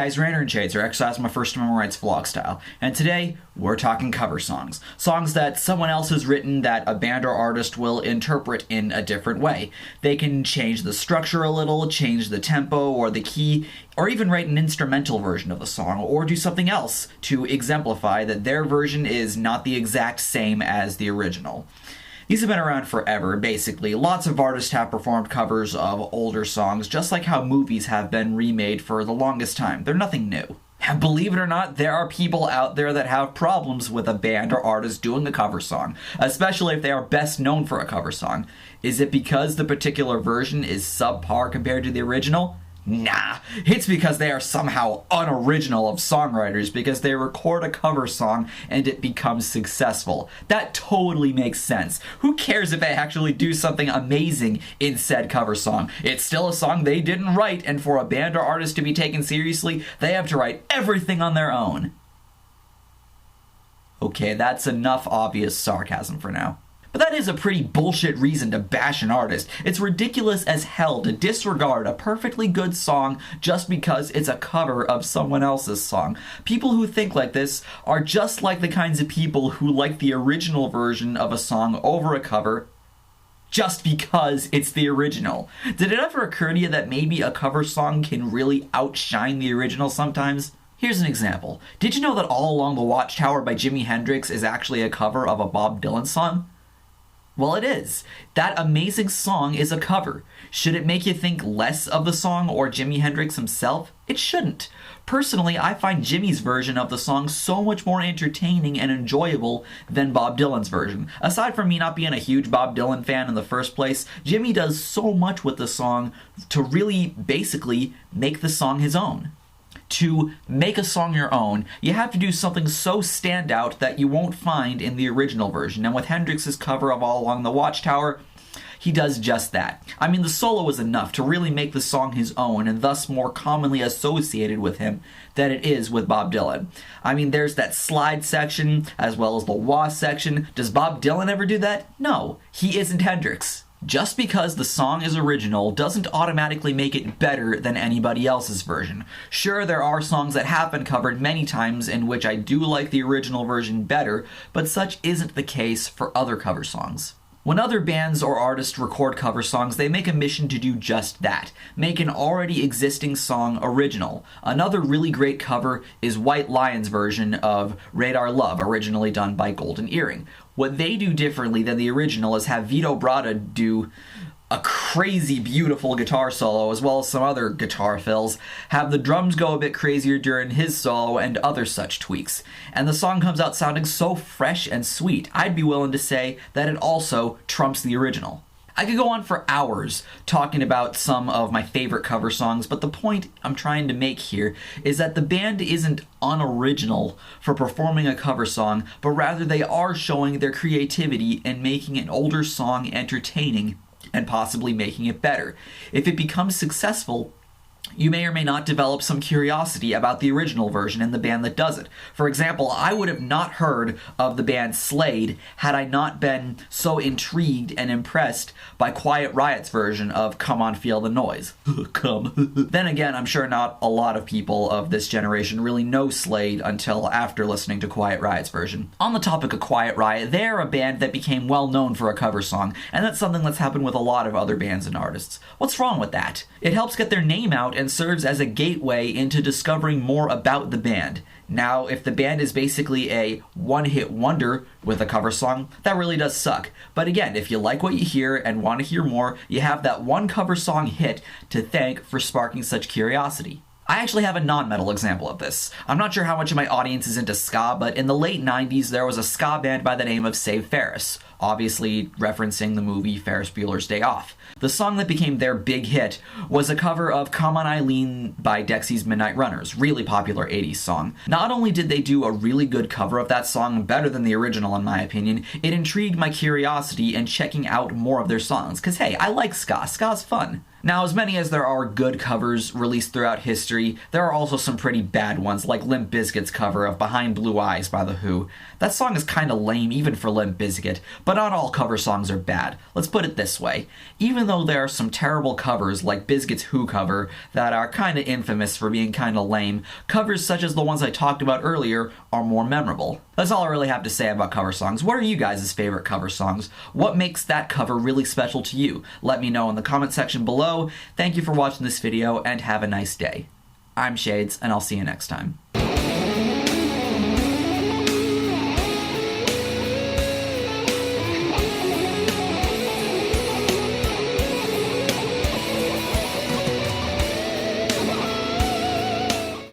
guys, RanterInShades, or Exercise My First Amendment Rights vlog style, and today we're talking cover songs. Songs that someone else has written that a band or artist will interpret in a different way. They can change the structure a little, change the tempo or the key, or even write an instrumental version of the song, or do something else to exemplify that their version is not the exact same as the original. These have been around forever, basically. Lots of artists have performed covers of older songs, just like how movies have been remade for the longest time. They're nothing new. And believe it or not, there are people out there that have problems with a band or artist doing a cover song, especially if they are best known for a cover song. Is it because the particular version is subpar compared to the original? Nah, it's because they are somehow unoriginal of songwriters because they record a cover song and it becomes successful. That totally makes sense. Who cares if they actually do something amazing in said cover song? It's still a song they didn't write, and for a band or artist to be taken seriously, they have to write everything on their own. Okay, that's enough obvious sarcasm for now. But that is a pretty bullshit reason to bash an artist. It's ridiculous as hell to disregard a perfectly good song just because it's a cover of someone else's song. People who think like this are just like the kinds of people who like the original version of a song over a cover just because it's the original. Did it ever occur to you that maybe a cover song can really outshine the original sometimes? Here's an example. Did you know that All Along the Watchtower by Jimi Hendrix is actually a cover of a Bob Dylan song? Well, it is. That amazing song is a cover. Should it make you think less of the song or Jimi Hendrix himself? It shouldn't. Personally, I find Jimmy's version of the song so much more entertaining and enjoyable than Bob Dylan's version. Aside from me not being a huge Bob Dylan fan in the first place, Jimmy does so much with the song to really basically make the song his own. To make a song your own, you have to do something so standout that you won't find in the original version. And with Hendrix's cover of All Along the Watchtower, he does just that. I mean, the solo is enough to really make the song his own and thus more commonly associated with him than it is with Bob Dylan. I mean, there's that slide section as well as the wah section. Does Bob Dylan ever do that? No, he isn't Hendrix. Just because the song is original doesn't automatically make it better than anybody else's version. Sure, there are songs that have been covered many times in which I do like the original version better, but such isn't the case for other cover songs. When other bands or artists record cover songs, they make a mission to do just that. Make an already existing song original. Another really great cover is White Lion's version of Radar Love, originally done by Golden Earring. What they do differently than the original is have Vito Bratta do a crazy beautiful guitar solo as well as some other guitar fills, have the drums go a bit crazier during his solo and other such tweaks. And the song comes out sounding so fresh and sweet, I'd be willing to say that it also trumps the original. I could go on for hours talking about some of my favorite cover songs, but the point I'm trying to make here is that the band isn't unoriginal for performing a cover song, but rather they are showing their creativity in making an older song entertaining and possibly making it better. If it becomes successful, you may or may not develop some curiosity about the original version and the band that does it. For example, I would have not heard of the band Slade had I not been so intrigued and impressed by Quiet Riot's version of Come On Feel the Noise. Come. Then again, I'm sure not a lot of people of this generation really know Slade until after listening to Quiet Riot's version. On the topic of Quiet Riot, they're a band that became well known for a cover song, and that's something that's happened with a lot of other bands and artists. What's wrong with that? It helps get their name out and serves as a gateway into discovering more about the band. Now, if the band is basically a one-hit wonder with a cover song, that really does suck. But again, if you like what you hear and want to hear more, you have that one cover song hit to thank for sparking such curiosity. I actually have a non-metal example of this. I'm not sure how much of my audience is into ska, but in the late 90s there was a ska band by the name of Save Ferris, obviously referencing the movie Ferris Bueller's Day Off. The song that became their big hit was a cover of Come On Eileen by Dexy's Midnight Runners, really popular 80s song. Not only did they do a really good cover of that song, better than the original in my opinion, it intrigued my curiosity in checking out more of their songs, cause hey, I like ska, ska's fun. Now, as many as there are good covers released throughout history, there are also some pretty bad ones, like Limp Bizkit's cover of Behind Blue Eyes by The Who. That song is kinda lame even for Limp Bizkit, but not all cover songs are bad. Let's put it this way. Even though there are some terrible covers like Bizkit's Who cover that are kinda infamous for being kinda lame, covers such as the ones I talked about earlier are more memorable. That's all I really have to say about cover songs. What are you guys' favorite cover songs? What makes that cover really special to you? Let me know in the comment section below. Thank you for watching this video, and have a nice day. I'm Shades, and I'll see you next time.